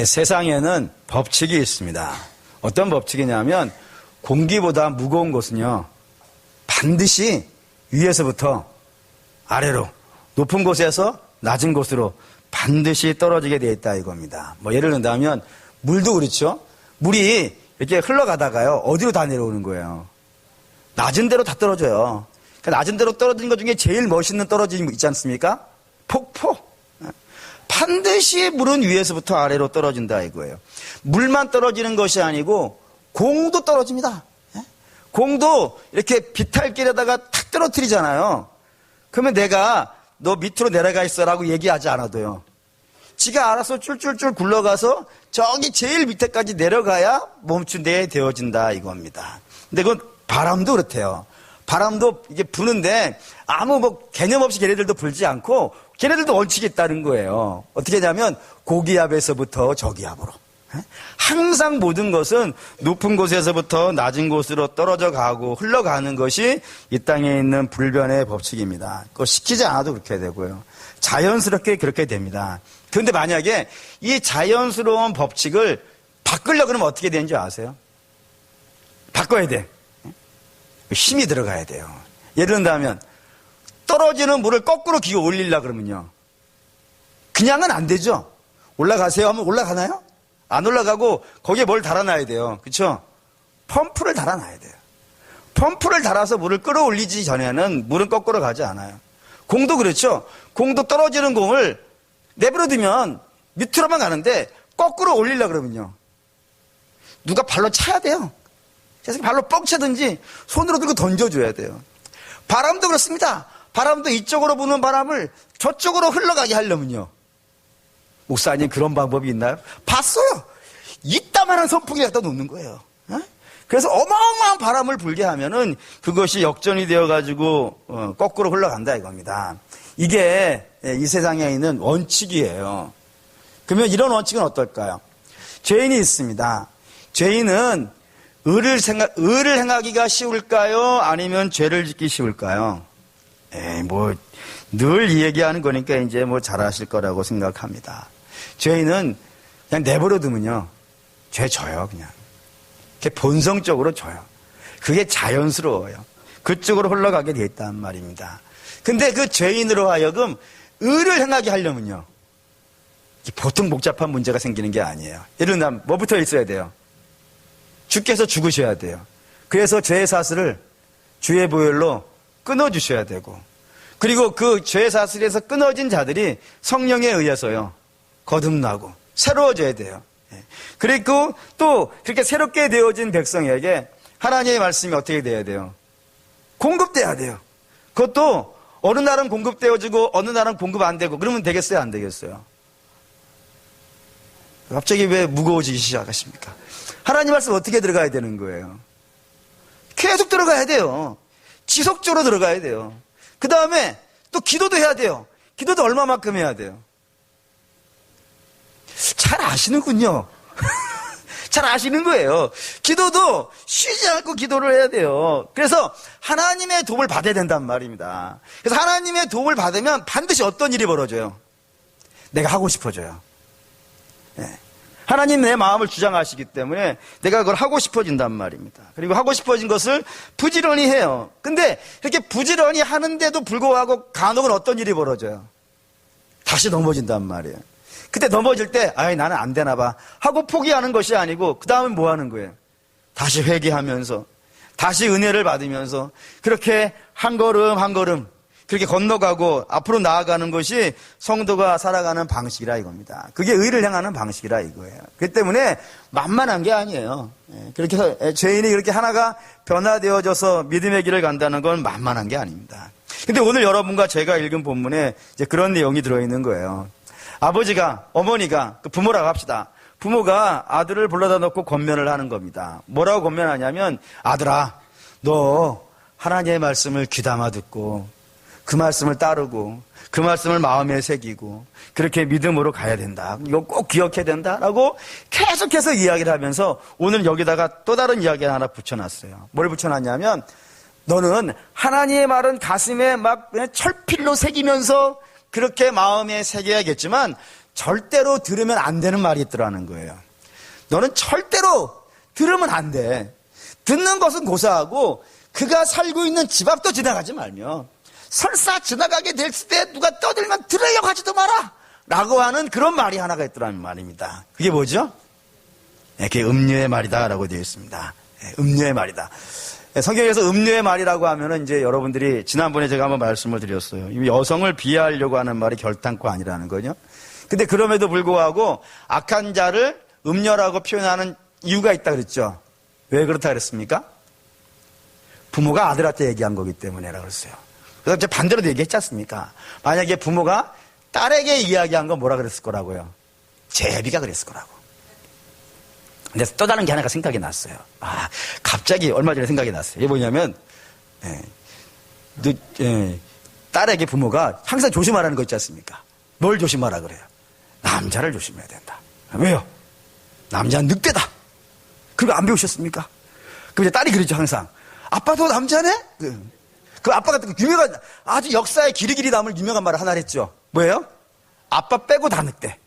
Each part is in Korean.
세상에는 법칙이 있습니다. 어떤 법칙이냐면 공기보다 무거운 것은요 반드시 위에서부터 아래로 높은 곳에서 낮은 곳으로 반드시 떨어지게 되어 있다 이겁니다. 뭐 예를 든다면 물도 그렇죠. 물이 이렇게 흘러가다가요 어디로 다 내려오는 거예요. 낮은 데로 다 떨어져요. 그러니까 낮은 데로 떨어지는 것 중에 제일 멋있는 떨어짐이 있지 않습니까? 폭포. 반드시 물은 위에서부터 아래로 떨어진다 이거예요. 물만 떨어지는 것이 아니고 공도 떨어집니다. 공도 이렇게 비탈길에다가 탁 떨어뜨리잖아요. 그러면 내가 너 밑으로 내려가 있어라고 얘기하지 않아도요. 지가 알아서 쫄쫄쫄 굴러가서 저기 제일 밑에까지 내려가야 멈춘 데 되어진다 이겁니다. 근데 그건 바람도 그렇대요. 바람도 이게 부는데 아무 뭐 개념 없이 걔네들도 불지 않고 걔네들도 원칙이 있다는 거예요. 어떻게 하냐면 고기압에서부터 저기압으로. 항상 모든 것은 높은 곳에서부터 낮은 곳으로 떨어져 가고 흘러가는 것이 이 땅에 있는 불변의 법칙입니다. 그거 시키지 않아도 그렇게 되고요. 자연스럽게 그렇게 됩니다. 그런데 만약에 이 자연스러운 법칙을 바꾸려고 그러면 어떻게 되는지 아세요? 바꿔야 돼. 힘이 들어가야 돼요. 예를 든다면 떨어지는 물을 거꾸로 기어 올리려고 그러면요. 그냥은 안 되죠. 올라가세요 하면 올라가나요? 안 올라가고 거기에 뭘 달아놔야 돼요. 그렇죠? 펌프를 달아놔야 돼요. 펌프를 달아서 물을 끌어올리지 전에는 물은 거꾸로 가지 않아요. 공도 그렇죠. 공도 떨어지는 공을 내버려두면 밑으로만 가는데 거꾸로 올리려고 그러면요. 누가 발로 차야 돼요. 그래서 발로 뻥 차든지 손으로 들고 던져줘야 돼요. 바람도 그렇습니다. 바람도 이쪽으로 부는 바람을 저쪽으로 흘러가게 하려면요. 목사님 그런 방법이 있나요? 봤어요. 이따만한 선풍기 갖다 놓는 거예요. 그래서 어마어마한 바람을 불게 하면은 그것이 역전이 되어가지고 거꾸로 흘러간다 이겁니다. 이게 이 세상에 있는 원칙이에요. 그러면 이런 원칙은 어떨까요? 죄인이 있습니다. 죄인은 의를 행하기가 쉬울까요? 아니면 죄를 짓기 쉬울까요? 늘 이 얘기하는 거니까 이제 뭐 잘하실 거라고 생각합니다. 죄인은 그냥 내버려두면요. 죄 져요, 그냥. 그게 본성적으로 져요. 그게 자연스러워요. 그쪽으로 흘러가게 돼 있단 말입니다. 근데 그 죄인으로 하여금 의를 행하게 하려면요. 보통 복잡한 문제가 생기는 게 아니에요. 예를 들면 뭐부터 있어야 돼요? 주께서 죽으셔야 돼요. 그래서 죄의 사슬을 주의 보혈로 끊어주셔야 되고 그리고 그 죄의 사슬에서 끊어진 자들이 성령에 의해서요. 거듭나고 새로워져야 돼요. 그리고 또 그렇게 새롭게 되어진 백성에게 하나님의 말씀이 어떻게 돼야 돼요? 공급돼야 돼요. 그것도 어느 날은 공급되어지고 어느 날은 공급 안 되고 그러면 되겠어요? 안 되겠어요? 갑자기 왜 무거워지기 시작하십니까? 하나님 말씀 어떻게 들어가야 되는 거예요? 계속 들어가야 돼요. 지속적으로 들어가야 돼요. 그 다음에 또 기도도 해야 돼요. 기도도 얼마만큼 해야 돼요? 잘 아시는군요. 잘 아시는 거예요. 기도도 쉬지 않고 기도를 해야 돼요. 그래서 하나님의 도움을 받아야 된단 말입니다. 그래서 하나님의 도움을 받으면 반드시 어떤 일이 벌어져요? 내가 하고 싶어져요. 하나님 내 마음을 주장하시기 때문에 내가 그걸 하고 싶어진단 말입니다. 그리고 하고 싶어진 것을 부지런히 해요. 근데 이렇게 부지런히 하는데도 불구하고 간혹은 어떤 일이 벌어져요? 다시 넘어진단 말이에요. 그때 넘어질 때 나는 안 되나 봐 하고 포기하는 것이 아니고 그 다음에 뭐 하는 거예요? 다시 회개하면서 다시 은혜를 받으면서 그렇게 한 걸음 한 걸음 그렇게 건너가고 앞으로 나아가는 것이 성도가 살아가는 방식이라 이겁니다. 그게 의를 향하는 방식이라 이거예요. 그렇기 때문에 만만한 게 아니에요. 그렇게 해서 죄인이 그렇게 하나가 변화되어져서 믿음의 길을 간다는 건 만만한 게 아닙니다. 근데 오늘 여러분과 제가 읽은 본문에 이제 그런 내용이 들어있는 거예요. 아버지가, 어머니가, 부모라고 합시다. 부모가 아들을 불러다 놓고 권면을 하는 겁니다. 뭐라고 권면하냐면 아들아, 너 하나님의 말씀을 귀담아 듣고 그 말씀을 따르고 그 말씀을 마음에 새기고 그렇게 믿음으로 가야 된다. 이거 꼭 기억해야 된다라고 계속해서 이야기를 하면서 오늘 여기다가 또 다른 이야기 하나 붙여놨어요. 뭘 붙여놨냐면 너는 하나님의 말은 가슴에 막 철필로 새기면서 그렇게 마음에 새겨야겠지만 절대로 들으면 안 되는 말이 있더라는 거예요. 너는 절대로 들으면 안 돼. 듣는 것은 고사하고 그가 살고 있는 집 앞도 지나가지 말며 설사 지나가게 될 때 누가 떠들면 들으려고 하지도 마라 라고 하는 그런 말이 하나가 있더라는 말입니다. 그게 뭐죠? 그게 음료의 말이다 라고 되어 있습니다. 음료의 말이다. 성경에서 음료의 말이라고 하면은 이제 여러분들이 지난번에 제가 한번 말씀을 드렸어요. 여성을 비하하려고 하는 말이 결단코 아니라는 거죠. 근데 그럼에도 불구하고 악한 자를 음녀라고 표현하는 이유가 있다 그랬죠. 왜 그렇다 그랬습니까? 부모가 아들한테 얘기한 거기 때문에라고 그랬어요. 그래서 이제 반대로도 얘기했지 않습니까? 만약에 부모가 딸에게 이야기한 건 뭐라 그랬을 거라고요? 제비가 그랬을 거라고. 근데 또 다른 게 하나가 생각이 났어요. 갑자기 얼마 전에 생각이 났어요. 이게 뭐냐면, 딸에게 부모가 항상 조심하라는 거 있지 않습니까? 뭘 조심하라 그래요? 남자를 조심해야 된다. 왜요? 남자는 늑대다. 그거 안 배우셨습니까? 그럼 이제 딸이 그러죠, 항상. 아빠도 남자네? 그 아빠가 유명한, 아주 역사에 길이길이 남을 유명한 말을 하나 했죠. 뭐예요? 아빠 빼고 다 늑대.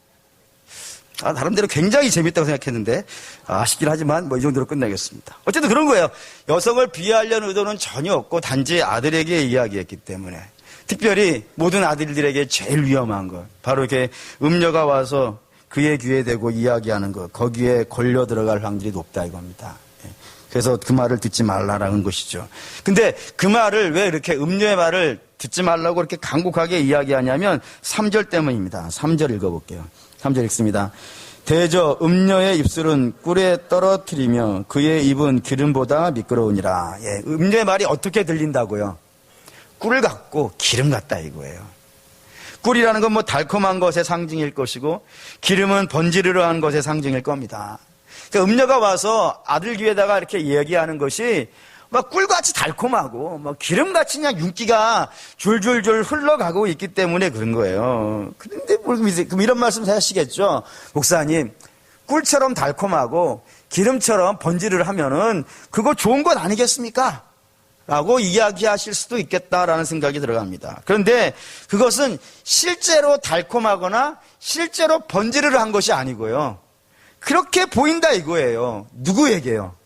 나름대로 굉장히 재밌다고 생각했는데, 아쉽긴 하지만 이 정도로 끝내겠습니다. 어쨌든 그런 거예요. 여성을 비하하려는 의도는 전혀 없고, 단지 아들에게 이야기했기 때문에. 특별히 모든 아들들에게 제일 위험한 것. 바로 이렇게 음녀가 와서 그의 귀에 대고 이야기하는 것. 거기에 걸려 들어갈 확률이 높다 이겁니다. 그래서 그 말을 듣지 말라라는 것이죠. 근데 그 말을 왜 이렇게 음료의 말을 듣지 말라고 이렇게 간곡하게 이야기하냐면 3절 때문입니다. 3절 읽어볼게요. 3절 읽습니다. 대저 음녀의 입술은 꿀에 떨어뜨리며 그의 입은 기름보다 미끄러우니라. 음녀의 말이 어떻게 들린다고요? 꿀 같고 기름 같다 이거예요. 꿀이라는 건 달콤한 것의 상징일 것이고 기름은 번지르르한 것의 상징일 겁니다. 그러니까 음녀가 와서 아들 귀에다가 이렇게 이야기하는 것이 꿀같이 달콤하고 기름같이 그냥 윤기가 줄줄줄 흘러가고 있기 때문에 그런 거예요. 그런데 그럼 이런 말씀 하시겠죠. 목사님, 꿀처럼 달콤하고 기름처럼 번지르르 하면은 그거 좋은 것 아니겠습니까? 라고 이야기하실 수도 있겠다라는 생각이 들어갑니다. 그런데 그것은 실제로 달콤하거나 실제로 번지르르 한 것이 아니고요. 그렇게 보인다 이거예요. 누구에게요?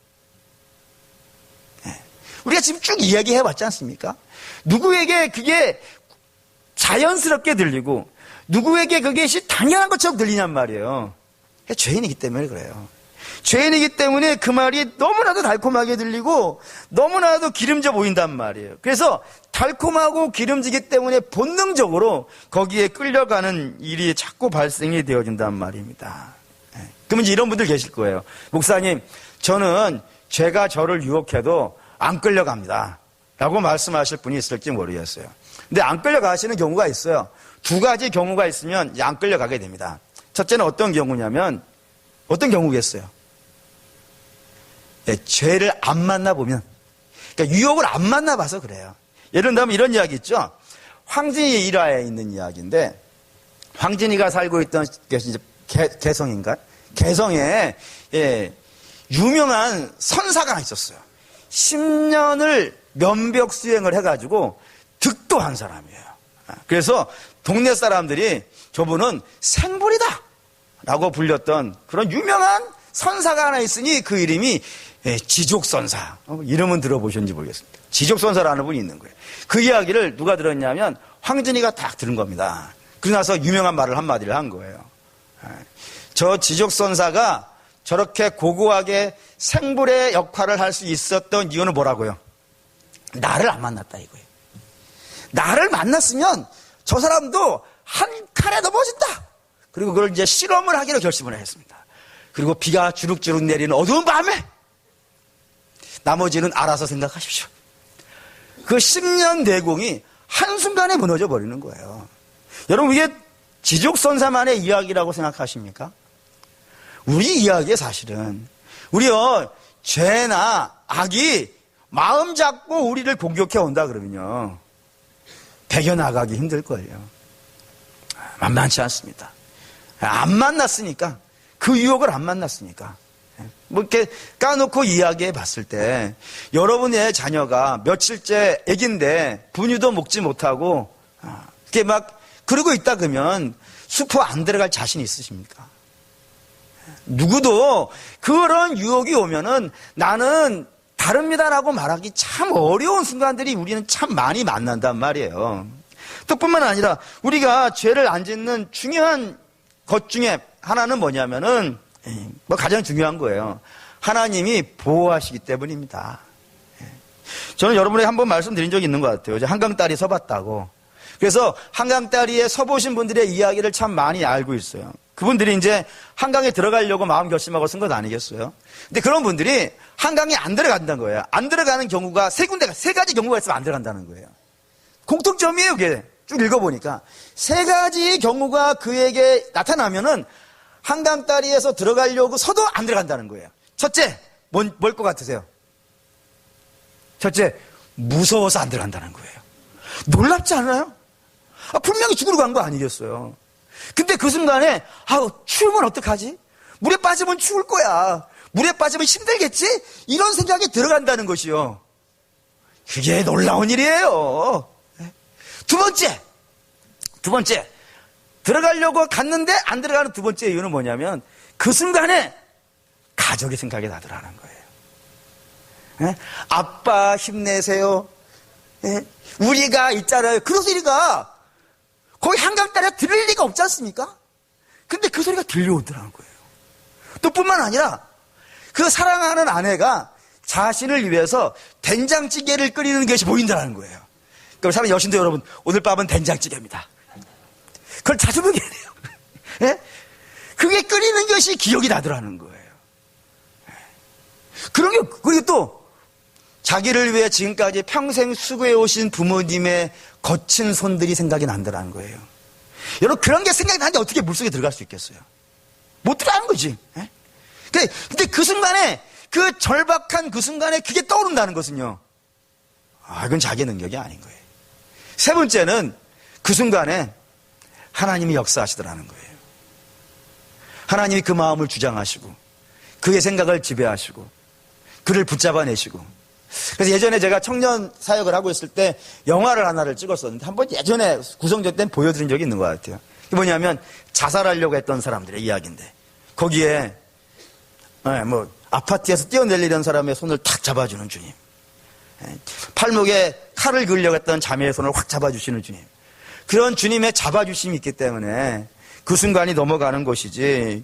우리가 지금 쭉 이야기해 봤지 않습니까? 누구에게 그게 자연스럽게 들리고 누구에게 그것이 당연한 것처럼 들리냔 말이에요. 죄인이기 때문에 그래요. 죄인이기 때문에 그 말이 너무나도 달콤하게 들리고 너무나도 기름져 보인단 말이에요. 그래서 달콤하고 기름지기 때문에 본능적으로 거기에 끌려가는 일이 자꾸 발생이 되어진단 말입니다. 그러면 이제 이런 분들 계실 거예요. 목사님, 저는 죄가 저를 유혹해도 안 끌려갑니다. 라고 말씀하실 분이 있을지 모르겠어요. 근데 안 끌려가시는 경우가 있어요. 두 가지 경우가 있으면 이제 안 끌려가게 됩니다. 첫째는 어떤 경우냐면 어떤 경우겠어요? 죄를 안 만나보면, 그러니까 유혹을 안 만나봐서 그래요. 예를 들면 이런 이야기 있죠. 황진이 일화에 있는 이야기인데 황진이가 살고 있던 것이 이제 개성인가? 개성에 유명한 선사가 있었어요. 10년을 면벽 수행을 해가지고 득도한 사람이에요. 그래서 동네 사람들이 저분은 생불이다 라고 불렸던 그런 유명한 선사가 하나 있으니 그 이름이 지족선사. 이름은 들어보셨는지 모르겠습니다. 지족선사라는 분이 있는 거예요. 그 이야기를 누가 들었냐면 황진이가 딱 들은 겁니다. 그러고 나서 유명한 말을 한마디를 한 거예요. 저 지족선사가 저렇게 고고하게 생불의 역할을 할 수 있었던 이유는 뭐라고요? 나를 안 만났다 이거예요. 나를 만났으면 저 사람도 한 칼에 넘어진다. 그리고 그걸 이제 실험을 하기로 결심을 했습니다. 그리고 비가 주룩주룩 내리는 어두운 밤에 나머지는 알아서 생각하십시오. 그 10년 내공이 한순간에 무너져 버리는 거예요. 여러분, 이게 지족선사만의 이야기라고 생각하십니까? 우리 이야기에 사실은 우리요, 죄나 악이 마음 잡고 우리를 공격해 온다 그러면요, 배겨나가기 힘들걸요. 만만치 않습니다. 안 만났으니까, 그 유혹을 안 만났으니까. 이렇게 까놓고 이야기해 봤을 때 여러분의 자녀가 며칠째 애기인데 분유도 먹지 못하고 이렇게 막 그러고 있다 그러면 수포 안 들어갈 자신 있으십니까? 누구도 그런 유혹이 오면은 나는 다릅니다라고 말하기 참 어려운 순간들이 우리는 참 많이 만난단 말이에요. 또 뿐만 아니라 우리가 죄를 안 짓는 중요한 것 중에 하나는 뭐냐면은 가장 중요한 거예요. 하나님이 보호하시기 때문입니다. 저는 여러분에게 한번 말씀드린 적이 있는 것 같아요. 한강다리 서봤다고. 그래서 한강다리에 서보신 분들의 이야기를 참 많이 알고 있어요. 그분들이 이제 한강에 들어가려고 마음 결심하고 쓴 것 아니겠어요? 근데 그런 분들이 한강에 안 들어간다는 거예요. 안 들어가는 경우가 세 가지 경우가 있으면 안 들어간다는 거예요. 공통점이에요, 그게. 쭉 읽어보니까. 세 가지 경우가 그에게 나타나면은 한강다리에서 들어가려고 서도 안 들어간다는 거예요. 첫째, 뭘 것 같으세요? 첫째, 무서워서 안 들어간다는 거예요. 놀랍지 않아요? 분명히 죽으러 간 거 아니겠어요? 근데 그 순간에, 추우면 어떡하지? 물에 빠지면 죽을 거야. 물에 빠지면 힘들겠지? 이런 생각이 들어간다는 것이요. 그게 놀라운 일이에요. 두 번째. 들어가려고 갔는데 안 들어가는 두 번째 이유는 뭐냐면, 그 순간에 가족의 생각이 나더라는 거예요. 아빠 힘내세요. 우리가 있잖아요. 그 소리가 거기 한강다리에 들릴 리가 없지 않습니까? 근데 그 소리가 들려오더라는 거예요. 또 뿐만 아니라 그 사랑하는 아내가 자신을 위해서 된장찌개를 끓이는 것이 보인다는 거예요. 그럼 사랑하는 여신도 여러분, 오늘 밤은 된장찌개입니다. 그걸 자주 보게 돼요. 그게 끓이는 것이 기억이 나더라는 거예요. 그런 게, 그리고 또 자기를 위해 지금까지 평생 수고해 오신 부모님의 거친 손들이 생각이 난다는 거예요. 여러분, 그런 게 생각이 나는데 어떻게 물속에 들어갈 수 있겠어요? 못 들어가는 거지. 근데 그 순간에, 그 절박한 그 순간에 그게 떠오른다는 것은요, 이건 자기 능력이 아닌 거예요. 세 번째는 그 순간에 하나님이 역사하시더라는 거예요. 하나님이 그 마음을 주장하시고 그의 생각을 지배하시고 그를 붙잡아내시고. 그래서 예전에 제가 청년 사역을 하고 있을 때 영화를 하나를 찍었었는데 한번 예전에 구성전 때 보여드린 적이 있는 것 같아요. 그게 뭐냐면 자살하려고 했던 사람들의 이야기인데 거기에 아파트에서 뛰어내리려는 사람의 손을 탁 잡아주는 주님, 팔목에 칼을 그으려고 했던 자매의 손을 확 잡아주시는 주님, 그런 주님의 잡아주심이 있기 때문에 그 순간이 넘어가는 것이지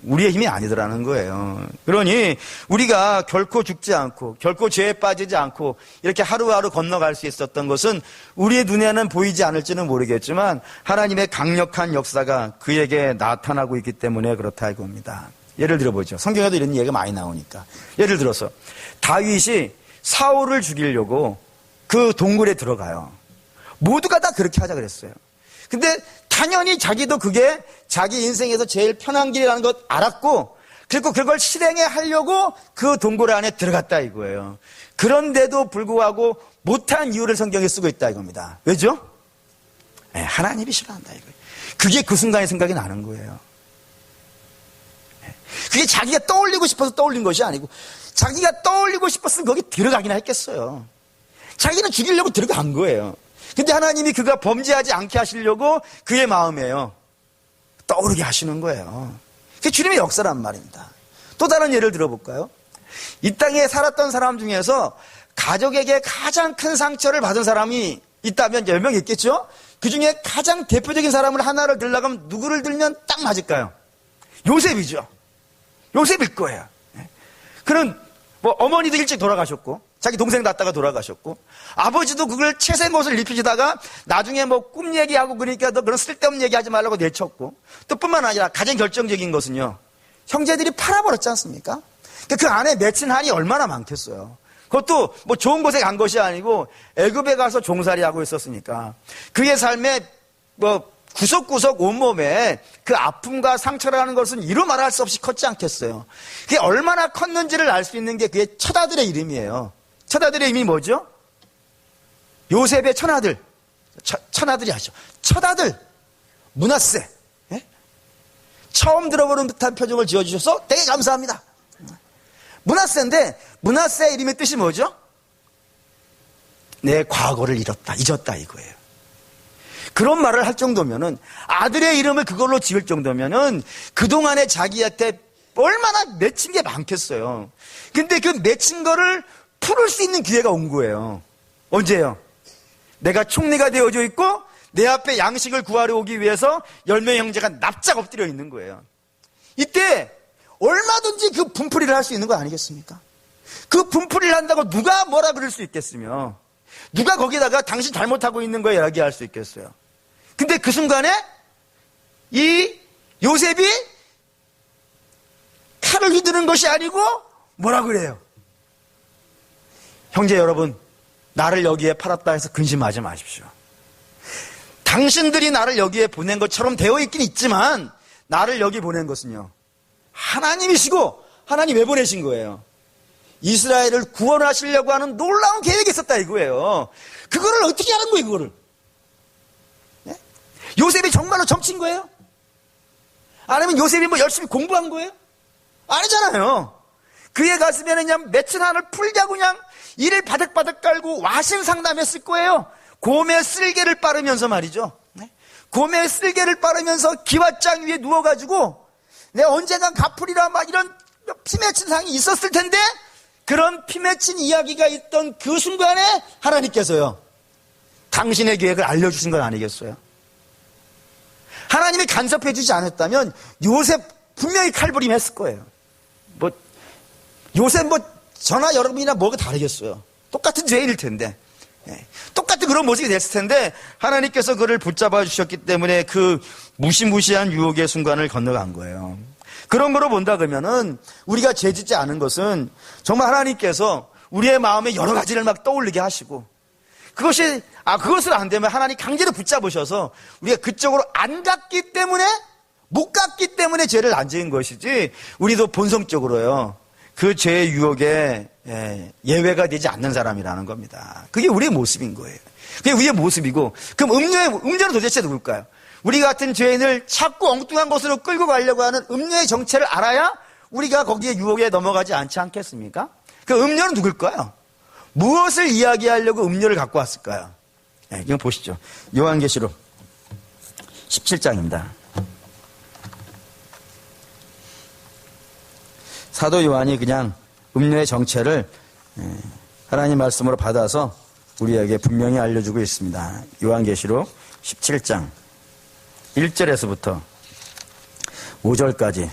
우리의 힘이 아니더라는 거예요. 그러니 우리가 결코 죽지 않고 결코 죄에 빠지지 않고 이렇게 하루하루 건너갈 수 있었던 것은 우리의 눈에는 보이지 않을지는 모르겠지만 하나님의 강력한 역사가 그에게 나타나고 있기 때문에 그렇다 이겁니다. 예를 들어보죠. 성경에도 이런 얘기가 많이 나오니까. 예를 들어서 다윗이 사울을 죽이려고 그 동굴에 들어가요. 모두가 다 그렇게 하자 그랬어요. 근데 당연히 자기도 그게 자기 인생에서 제일 편한 길이라는 것 알았고, 그리고 그걸 실행해 하려고 그 동굴 안에 들어갔다 이거예요. 그런데도 불구하고 못한 이유를 성경에 쓰고 있다 이겁니다. 왜죠? 하나님이 싫어한다 이거예요. 그게 그 순간의 생각이 나는 거예요. 그게 자기가 떠올리고 싶어서 떠올린 것이 아니고, 자기가 떠올리고 싶었으면 거기 들어가기나 했겠어요. 자기는 죽이려고 들어간 거예요. 근데 하나님이 그가 범죄하지 않게 하시려고 그의 마음에요, 떠오르게 하시는 거예요. 그게 주님의 역사란 말입니다. 또 다른 예를 들어볼까요? 이 땅에 살았던 사람 중에서 가족에게 가장 큰 상처를 받은 사람이 있다면 10명 있겠죠? 그 중에 가장 대표적인 사람을 하나를 들려고 하면 누구를 들면 딱 맞을까요? 요셉이죠. 요셉일 거예요. 그는 어머니도 일찍 돌아가셨고, 자기 동생 낳다가 돌아가셨고, 아버지도 그걸 채색 옷을 입히시다가 나중에 꿈 얘기하고 그러니까 너 그런 쓸데없는 얘기하지 말라고 내쳤고, 또 뿐만 아니라 가장 결정적인 것은요, 형제들이 팔아버렸지 않습니까? 그 안에 맺힌 한이 얼마나 많겠어요. 그것도 좋은 곳에 간 것이 아니고 애굽에 가서 종살이하고 있었으니까 그의 삶에 구석구석 온몸에 그 아픔과 상처라는 것은 이루 말할 수 없이 컸지 않겠어요. 그게 얼마나 컸는지를 알 수 있는 게 그의 맏아들의 이름이에요. 맏아들의 이름이 뭐죠? 요셉의 맏아들. 맏아들이 하죠. 첫아들 므낫세. 처음 들어보는 듯한 표정을 지어주셔서 되게 감사합니다. 므낫세인데 므낫세의 이름의 뜻이 뭐죠? 내 과거를 잊었다 이거예요. 그런 말을 할 정도면은, 아들의 이름을 그걸로 지을 정도면은 그동안에 자기한테 얼마나 맺힌 게 많겠어요. 근데 그 맺힌 거를 풀을 수 있는 기회가 온 거예요. 언제요? 내가 총리가 되어져 있고 내 앞에 양식을 구하러 오기 위해서 10명의 형제가 납작 엎드려 있는 거예요. 이때 얼마든지 그 분풀이를 할 수 있는 거 아니겠습니까? 그 분풀이를 한다고 누가 뭐라 그럴 수 있겠으며, 누가 거기다가 당신 잘못하고 있는 거 이야기할 수 있겠어요. 근데 그 순간에 이 요셉이 칼을 휘두른 것이 아니고 뭐라 그래요? 형제 여러분, 나를 여기에 팔았다 해서 근심하지 마십시오. 당신들이 나를 여기에 보낸 것처럼 되어 있긴 있지만 나를 여기 보낸 것은요, 하나님이시고, 하나님 왜 보내신 거예요? 이스라엘을 구원하시려고 하는 놀라운 계획이 있었다 이거예요. 그거를 어떻게 하는 거예요, 그거를? 네? 요셉이 정말로 점친 거예요? 아니면 요셉이 뭐 열심히 공부한 거예요? 아니잖아요. 그의 가슴에는 그냥 맺힌 한을 풀자고 그냥 이를 바득바득 깔고 와신 상담했을 거예요. 곰의 쓸개를 빠르면서 말이죠. 네? 곰의 쓸개를 빠르면서 기왓장 위에 누워가지고 내가 언젠간 갚으리라 막 이런 피 맺힌 상이 있었을 텐데, 그런 피 맺힌 이야기가 있던 그 순간에 하나님께서요, 당신의 계획을 알려주신 건 아니겠어요? 하나님이 간섭해 주지 않았다면 요셉 분명히 칼부림했을 거예요. 뭐 요셉 뭐 저나 여러분이나 뭐가 다르겠어요. 똑같은 죄인일 텐데, 똑같은 그런 모습이 됐을 텐데 하나님께서 그를 붙잡아 주셨기 때문에 그 무시무시한 유혹의 순간을 건너간 거예요. 그런 거로 본다 그러면은 우리가 죄짓지 않은 것은 정말 하나님께서 우리의 마음에 여러 가지를 막 떠올리게 하시고, 그것을 안 되면 하나님 강제로 붙잡으셔서 우리가 그쪽으로 안 갔기 때문에, 못 갔기 때문에 죄를 안 지은 것이지, 우리도 본성적으로요, 그 죄의 유혹에 예외가 되지 않는 사람이라는 겁니다. 그게 우리의 모습인 거예요. 그게 우리의 모습이고, 그럼 음료는 도대체 누굴까요? 우리 같은 죄인을 자꾸 엉뚱한 것으로 끌고 가려고 하는 음료의 정체를 알아야 우리가 거기에 유혹에 넘어가지 않지 않겠습니까? 그 음료는 누굴까요? 무엇을 이야기하려고 음료를 갖고 왔을까요? 이거 보시죠. 요한계시록 17장입니다. 사도 요한이 그냥 음료의 정체를 하나님 말씀으로 받아서 우리에게 분명히 알려주고 있습니다. 요한계시록 17장 1절에서부터 5절까지,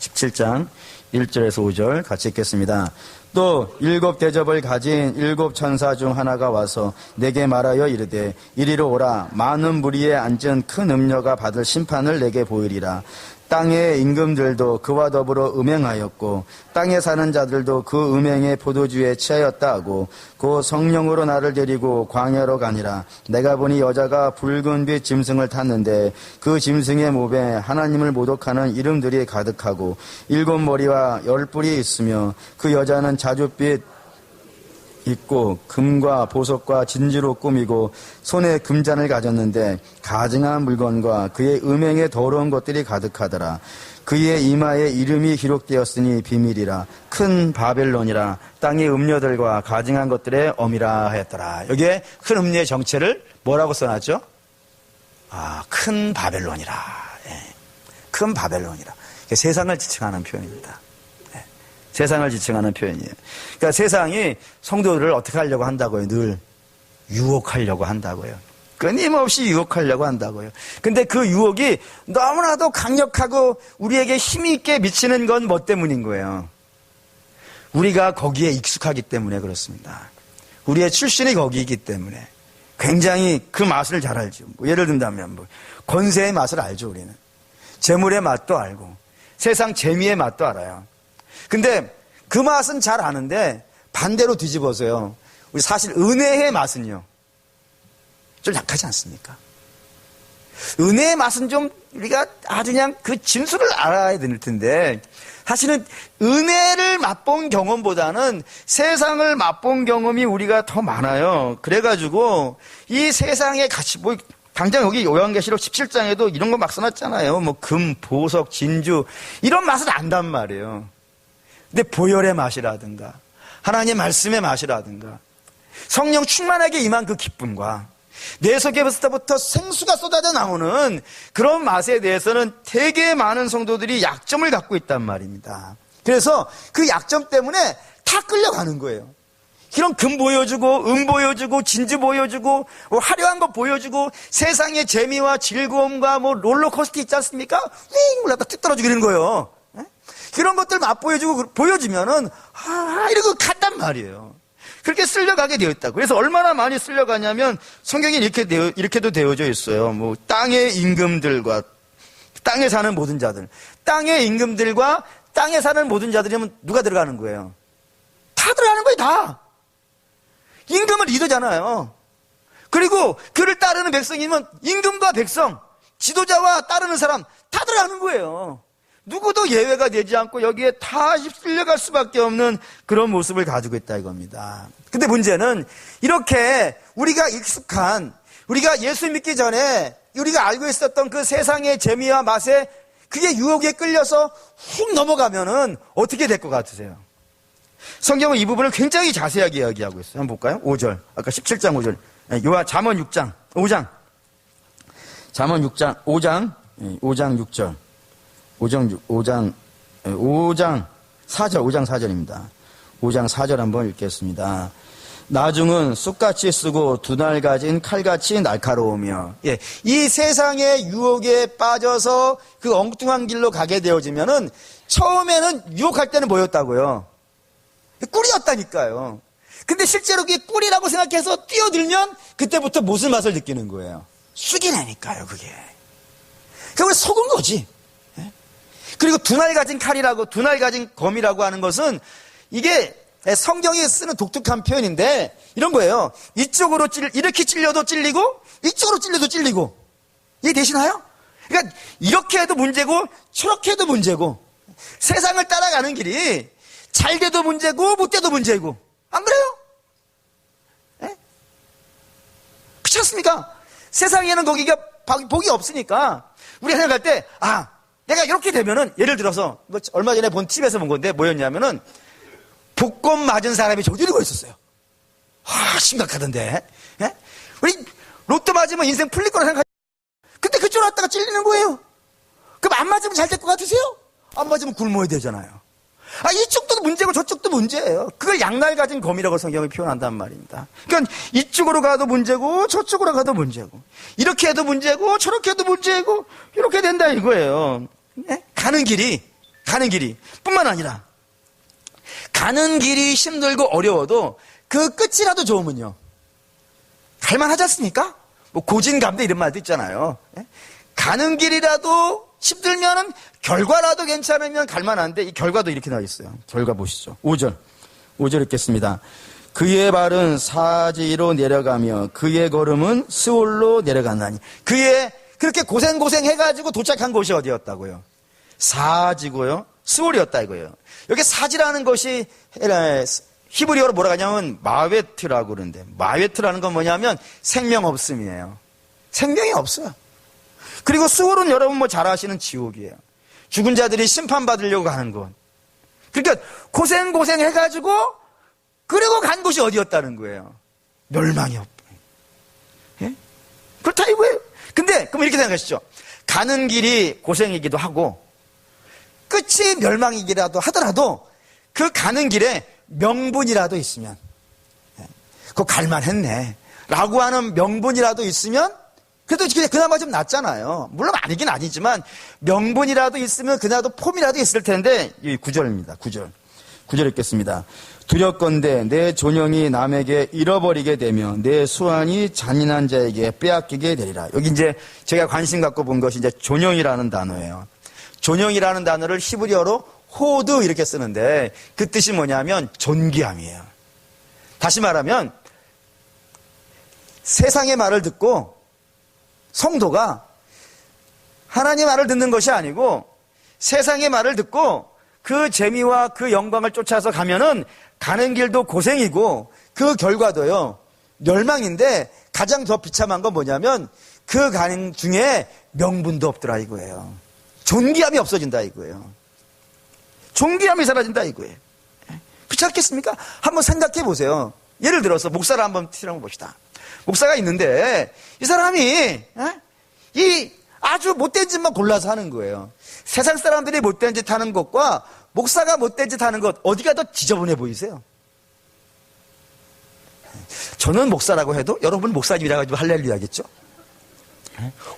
17장 1절에서 5절 같이 읽겠습니다. 또 7 대접을 가진 7 천사 중 하나가 와서 내게 말하여 이르되, 이리로 오라. 많은 무리에 앉은 큰 음녀가 받을 심판을 내게 보이리라. 땅의 임금들도 그와 더불어 음행하였고 땅에 사는 자들도 그 음행의 포도주에 취하였다 하고, 그 성령으로 나를 데리고 광야로 가니라. 내가 보니 여자가 붉은빛 짐승을 탔는데 그 짐승의 몸에 하나님을 모독하는 이름들이 가득하고 7 머리와 10 뿔이 있으며, 그 여자는 자줏빛 있고 금과 보석과 진주로 꾸미고 손에 금잔을 가졌는데 가증한 물건과 그의 음행에 더러운 것들이 가득하더라. 그의 이마에 이름이 기록되었으니 비밀이라. 큰 바벨론이라. 땅의 음녀들과 가증한 것들의 어미라 하였더라. 여기에 큰 음녀의 정체를 뭐라고 써놨죠? 큰 바벨론이라. 큰 바벨론이라. 세상을 지칭하는 표현입니다. 세상을 지칭하는 표현이에요. 그러니까 세상이 성도들을 어떻게 하려고 한다고요? 늘 유혹하려고 한다고요. 끊임없이 유혹하려고 한다고요. 근데 그 유혹이 너무나도 강력하고 우리에게 힘이 있게 미치는 건 뭐 때문인 거예요? 우리가 거기에 익숙하기 때문에 그렇습니다. 우리의 출신이 거기이기 때문에 굉장히 그 맛을 잘 알죠. 예를 든다면 권세의 맛을 알죠. 우리는 재물의 맛도 알고 세상 재미의 맛도 알아요. 근데 그 맛은 잘 아는데 반대로 뒤집어서요, 우리 사실 은혜의 맛은요 좀 약하지 않습니까? 은혜의 맛은 좀 우리가 아주 그냥 그 진수를 알아야 될 텐데, 사실은 은혜를 맛본 경험보다는 세상을 맛본 경험이 우리가 더 많아요. 그래가지고 이 세상의 가치, 당장 여기 요한계시록 17장에도 이런 거 막 써놨잖아요. 금, 보석, 진주 이런 맛을 안단 말이에요. 근데 보혈의 맛이라든가 하나님의 말씀의 맛이라든가 성령 충만하게 임한 그 기쁨과 뇌 속에서부터 생수가 쏟아져 나오는 그런 맛에 대해서는 되게 많은 성도들이 약점을 갖고 있단 말입니다. 그래서 그 약점 때문에 다 끌려가는 거예요. 이런 금 보여주고 음 보여주고 진주 보여주고 뭐 화려한 거 보여주고 세상의 재미와 즐거움과 뭐 롤러코스터 있지 않습니까? 윙 올라다 뚝 떨어지고 이러는 거예요. 그런 것들 맛보여주고 보여주면은 이러고 간단 말이에요. 그렇게 쓸려가게 되어 있다고. 그래서 얼마나 많이 쓸려가냐면 성경에 이렇게도 되어져 있어요. 뭐 땅의 임금들과 땅에 사는 모든 자들, 땅의 임금들과 땅에 사는 모든 자들이면 누가 들어가는 거예요? 다 들어가는 거예요, 다. 임금은 리더잖아요. 그리고 그를 따르는 백성이면 임금과 백성, 지도자와 따르는 사람 다 들어가는 거예요. 누구도 예외가 되지 않고 여기에 다 휩쓸려갈 수밖에 없는 그런 모습을 가지고 있다 이겁니다. 근데 문제는 이렇게 우리가 익숙한, 우리가 예수 믿기 전에 우리가 알고 있었던 그 세상의 재미와 맛에 그게 유혹에 끌려서 훅 넘어가면은 어떻게 될 것 같으세요? 성경은 이 부분을 굉장히 자세하게 이야기하고 있어요. 한번 볼까요? 5절. 아까 17장 5절. 잠언 6장. 5장. 잠언 6장. 5장 6절. 5장 4절입니다. 5장 4절 한번 읽겠습니다. 나중은 쑥같이 쓰고 두 날 가진 칼같이 날카로우며, 이 세상의 유혹에 빠져서 그 엉뚱한 길로 가게 되어지면은 처음에는 유혹할 때는 뭐였다고요? 꿀이었다니까요. 근데 실제로 그게 꿀이라고 생각해서 뛰어들면 그때부터 무슨 맛을 느끼는 거예요? 쑥이 나니까요, 그게. 그걸 속은 거지. 그리고 두 날 가진 칼이라고, 두 날 가진 검이라고 하는 것은 이게 성경이 쓰는 독특한 표현인데 이런 거예요. 이쪽으로 이렇게 찔려도 찔리고 이쪽으로 찔려도 찔리고. 이해되시나요? 그러니까 이렇게 해도 문제고 저렇게 해도 문제고, 세상을 따라가는 길이 잘 돼도 문제고 못 돼도 문제고. 안 그래요? 그렇지 않습니까? 세상에는 거기가 복이 없으니까 우리가 생각할 때 내가 이렇게 되면은, 예를 들어서 얼마 전에 본 TV에서 본 건데 뭐였냐면은 복권 맞은 사람이 저기 이러고 있었어요. 심각하던데. 우리 로또 맞으면 인생 풀릴 거라 생각하죠. 근데 그쪽으로 왔다가 찔리는 거예요. 그럼 안 맞으면 잘 될 것 같으세요? 안 맞으면 굶어야 되잖아요. 이쪽도 문제고 저쪽도 문제예요. 그걸 양날 가진 검이라고 성경이 표현한단 말입니다. 그러니까 이쪽으로 가도 문제고 저쪽으로 가도 문제고, 이렇게 해도 문제고 저렇게 해도 문제고, 이렇게 된다 이거예요. 가는 길이 뿐만 아니라 가는 길이 힘들고 어려워도 그 끝이라도 좋으면요, 갈만하지 않습니까? 뭐 고진감대 이런 말도 있잖아요. 가는 길이라도 힘들면은 결과라도 괜찮으면 갈만한데, 이 결과도 이렇게 나와 있어요. 결과 보시죠. 5절 읽겠습니다. 그의 발은 사지로 내려가며 그의 걸음은 스올로 내려가나니. 그렇게 고생 해가지고 도착한 곳이 어디였다고요? 사지고요, 스올이었다 이거예요. 여기 사지라는 것이 히브리어로 뭐라 하냐면 마웨트라고 그러는데, 마웨트라는 건 뭐냐면 생명 없음이에요. 생명이 없어요. 그리고 스올은 여러분 뭐 잘 아시는 지옥이에요. 죽은 자들이 심판받으려고 가는 곳. 그러니까 고생 해가지고 그리고 간 곳이 어디였다는 거예요? 멸망이 없다. 그렇다 이거예요. 근데 그럼 이렇게 생각하시죠. 가는 길이 고생이기도 하고 끝이 멸망이기라도 하더라도 그 가는 길에 명분이라도 있으면, 그거 갈만했네 라고 하는 명분이라도 있으면 그래도 그나마 좀 낫잖아요. 물론 아니긴 아니지만 명분이라도 있으면 그나마 폼이라도 있을 텐데. 이 9절입니다. 9절 읽겠습니다. 두렵건대 내 존영이 남에게 잃어버리게 되며 내 수완이 잔인한 자에게 빼앗기게 되리라. 여기 이제 제가 관심 갖고 본 것이 이제 존영이라는 단어예요. 존영이라는 단어를 히브리어로 호드 이렇게 쓰는데 그 뜻이 뭐냐면 존귀함이에요. 다시 말하면 세상의 말을 듣고 성도가 하나님 말을 듣는 것이 아니고 세상의 말을 듣고 그 재미와 그 영광을 쫓아서 가면은 가는 길도 고생이고 그 결과도요 멸망인데, 가장 더 비참한 건 뭐냐면 그 가는 중에 명분도 없더라 이거예요. 존귀함이 없어진다 이거예요. 존귀함이 사라진다 이거예요. 그렇지 않겠습니까? 한번 생각해 보세요. 예를 들어서 목사를 한번 봅시다. 목사가 있는데 이 사람이 이 아주 못된 짓만 골라서 하는 거예요. 세상 사람들이 못된 짓 하는 것과 목사가 못된 짓 하는 것 어디가 더 지저분해 보이세요? 저는 목사라고 해도 여러분 목사님이라 가지고 할렐루야겠죠?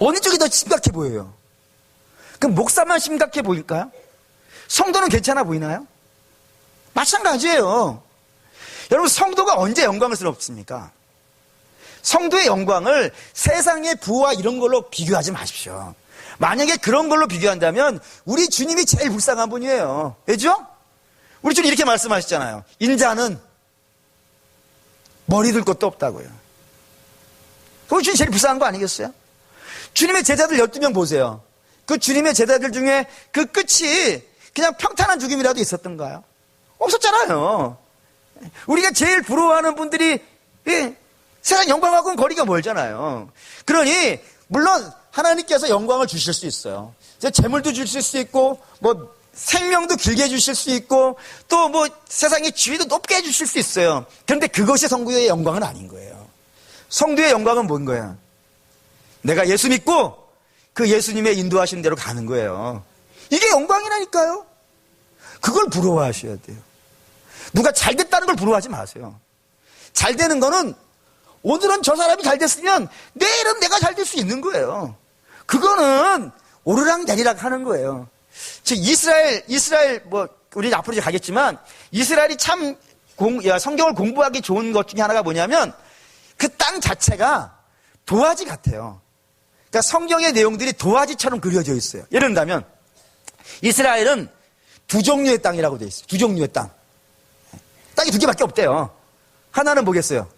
어느 쪽이 더 심각해 보여요? 그럼 목사만 심각해 보일까요? 성도는 괜찮아 보이나요? 마찬가지예요. 여러분 성도가 언제 영광스럽습니까? 성도의 영광을 세상의 부와 이런 걸로 비교하지 마십시오. 만약에 그런 걸로 비교한다면 우리 주님이 제일 불쌍한 분이에요. 왜죠? 우리 주님 이렇게 말씀하셨잖아요. 인자는 머리 들 것도 없다고요. 우리 주님 제일 불쌍한 거 아니겠어요? 주님의 제자들 12명 보세요. 그 주님의 제자들 중에 그 끝이 그냥 평탄한 죽임이라도 있었던가요? 없었잖아요. 우리가 제일 부러워하는 분들이 세상 영광하고는 거리가 멀잖아요. 그러니 물론 하나님께서 영광을 주실 수 있어요. 재물도 주실 수 있고 뭐 생명도 길게 주실 수 있고 또 뭐 세상의 지위도 높게 해주실 수 있어요. 그런데 그것이 성도의 영광은 아닌 거예요. 성도의 영광은 뭔 거야? 내가 예수 믿고 그 예수님의 인도하신 대로 가는 거예요. 이게 영광이라니까요. 그걸 부러워하셔야 돼요. 누가 잘 됐다는 걸 부러워하지 마세요. 잘 되는 거는 오늘은 저 사람이 잘 됐으면 내일은 내가 잘 될 수 있는 거예요. 그거는 오르락내리락 하는 거예요. 즉 이스라엘 뭐 우리 앞으로 이제 가겠지만 이스라엘이 참 성경을 공부하기 좋은 것 중에 하나가 뭐냐면 그 땅 자체가 도화지 같아요. 그러니까 성경의 내용들이 도화지처럼 그려져 있어요. 예를 들면 이스라엘은 두 종류의 땅이라고 되어 있어요. 두 종류의 땅. 땅이 두 개밖에 없대요. 하나는 뭐겠어요?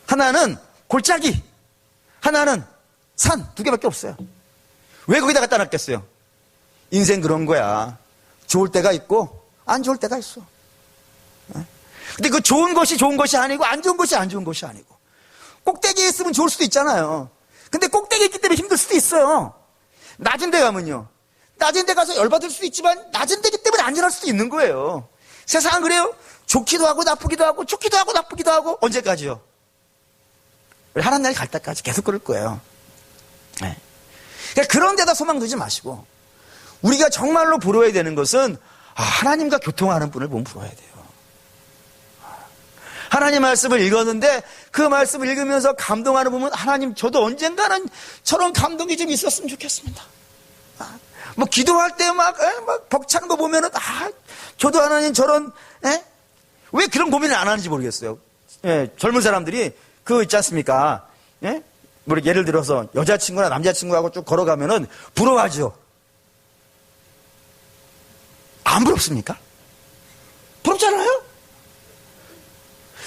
하나는 골짜기, 하나는 산, 두 개밖에 없어요. 왜 거기다 갖다 놨겠어요? 인생 그런 거야. 좋을 때가 있고 안 좋을 때가 있어. 근데 그 좋은 것이 좋은 것이 아니고 안 좋은 것이 안 좋은 것이 아니고 꼭대기에 있으면 좋을 수도 있잖아요. 근데 꼭대기에 있기 때문에 힘들 수도 있어요. 낮은 데 가면요. 낮은 데 가서 열받을 수도 있지만 낮은 데기 때문에 안전할 수도 있는 거예요. 세상은 그래요. 좋기도 하고 나쁘기도 하고 좋기도 하고 나쁘기도 하고 언제까지요? 하나님 나라에 갈 때까지 계속 그럴 거예요. 네. 그러니까 그런 데다 소망 두지 마시고 우리가 정말로 부러워야 되는 것은 하나님과 교통하는 분을 보면 부러워야 돼요. 하나님 말씀을 읽었는데 그 말씀을 읽으면서 감동하는 부분 하나님 저도 언젠가는 저런 감동이 좀 있었으면 좋겠습니다. 뭐 기도할 때 막 벅찬 거 보면은 저도 하나님 저런 왜 그런 고민을 안 하는지 모르겠어요. 젊은 사람들이 그거 있지 않습니까? 뭐 예를 들어서 여자친구나 남자친구하고 쭉 걸어가면은 부러워하죠. 안 부럽습니까? 부럽잖아요?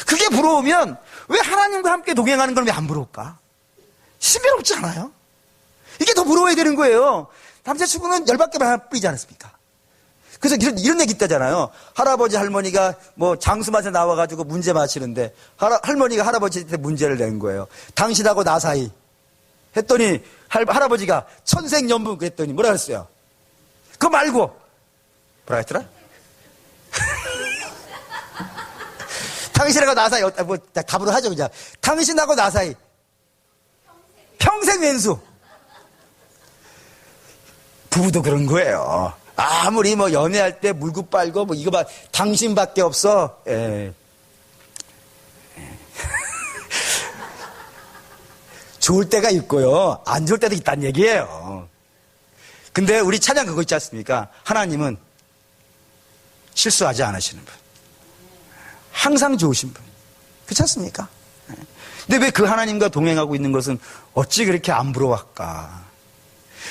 그게 부러우면 왜 하나님과 함께 동행하는 걸 왜 안 부러울까? 신비롭지 않아요? 이게 더 부러워야 되는 거예요. 남자친구는 열받게 뿌리지 않았습니까? 그래서 이런 얘기 있다잖아요. 할아버지 할머니가 뭐 장수맛에 나와가지고 문제 마치는데 할머니가 할아버지한테 문제를 낸 거예요. 당신하고 나 사이 했더니 할아버지가 천생연분 그랬더니 뭐라 그랬어요? 그거 말고 뭐라 했더라? 당신하고 나 사이 뭐 답으로 하죠 그냥. 당신하고 나 사이 평생 왼수. 부부도 그런 거예요. 아무리 뭐 연애할 때 물고 빨고 뭐 이거 봐 당신밖에 없어. 좋을 때가 있고요 안 좋을 때도 있다는 얘기예요. 근데 우리 찬양 그거 있지 않습니까? 하나님은 실수하지 않으시는 분, 항상 좋으신 분, 그렇지 않습니까? 근데 왜 그 하나님과 동행하고 있는 것은 어찌 그렇게 안 부러워할까?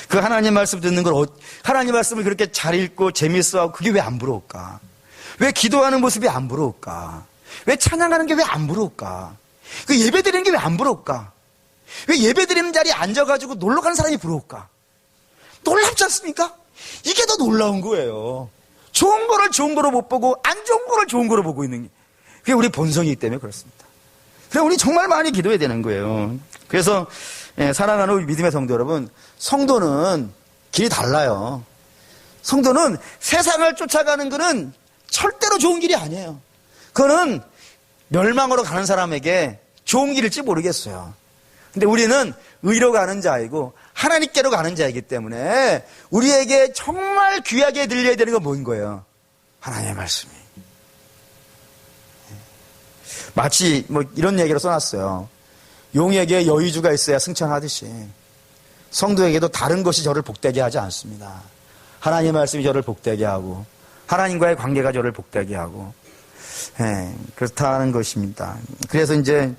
그 하나님 말씀 듣는 걸 하나님 말씀을 그렇게 잘 읽고 재밌어하고 그게 왜 안 부러울까? 왜 기도하는 모습이 안 부러울까? 왜 찬양하는 게 왜 안 부러울까? 그 예배 드리는 게 왜 안 부러울까? 왜 예배 드리는 자리에 앉아가지고 놀러 가는 사람이 부러울까? 놀랍지 않습니까? 이게 더 놀라운 거예요. 좋은 거를 좋은 거로 못 보고 안 좋은 거를 좋은 거로 보고 있는 게 그게 우리 본성이기 때문에 그렇습니다. 그래서 우리 정말 많이 기도해야 되는 거예요. 그래서 사랑하는 우리 믿음의 성도 여러분, 성도는 길이 달라요. 성도는 세상을 쫓아가는 것은 절대로 좋은 길이 아니에요. 그거는 멸망으로 가는 사람에게 좋은 길일지 모르겠어요. 근데 우리는 의로 가는 자이고 하나님께로 가는 자이기 때문에 우리에게 정말 귀하게 들려야 되는 건 뭐인 거예요? 하나님의 말씀이. 마치 뭐 이런 얘기로 써놨어요. 용에게 여의주가 있어야 승천하듯이 성도에게도 다른 것이 저를 복되게 하지 않습니다. 하나님의 말씀이 저를 복되게 하고 하나님과의 관계가 저를 복되게 하고 그렇다는 것입니다. 그래서 이제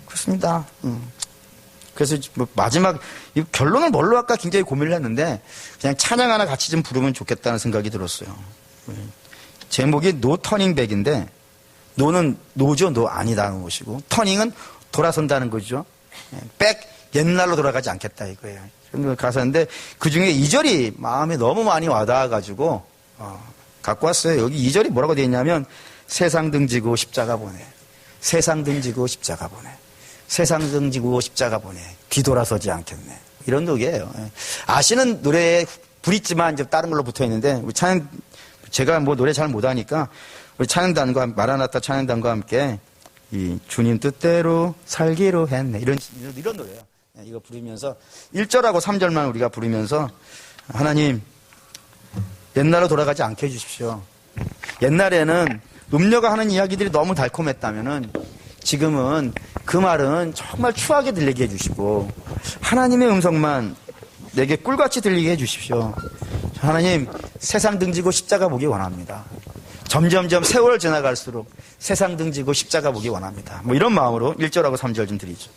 그렇습니다. 그래서 뭐 마지막 결론을 뭘로 할까 굉장히 고민을 했는데 그냥 찬양 하나 같이 좀 부르면 좋겠다는 생각이 들었어요. 제목이 No Turning Back인데 노는 노죠. 노 아니다는 것이고 터닝은 돌아선다는 거죠. 백 옛날로 돌아가지 않겠다 이거예요. 그런 가사인데 그중에 2절이 마음에 너무 많이 와닿아가지고 갖고 왔어요. 여기 2절이 뭐라고 되어 있냐면 세상 등지고 십자가 보내. 세상 등지고 십자가 보내. 세상 등지고 십자가 보내. 뒤돌아서지 않겠네. 이런 노래예요. 아시는 노래에 불있지만 이제 다른 걸로 붙어 있는데 우리 찬양 제가 뭐 노래 잘 못하니까 우리 찬양단과 마라나타 찬양단과 함께 이 주님 뜻대로 살기로 했네. 이런 노래예요. 이거 부르면서 1절하고 3절만 우리가 부르면서 하나님 옛날로 돌아가지 않게 해주십시오. 옛날에는 음녀가 하는 이야기들이 너무 달콤했다면은 지금은 그 말은 정말 추하게 들리게 해주시고 하나님의 음성만 내게 꿀같이 들리게 해주십시오. 하나님 세상 등지고 십자가 보기 원합니다. 점점점 세월 지나갈수록 세상 등지고 십자가 보기 원합니다. 뭐 이런 마음으로 1절하고 3절 좀 드리죠.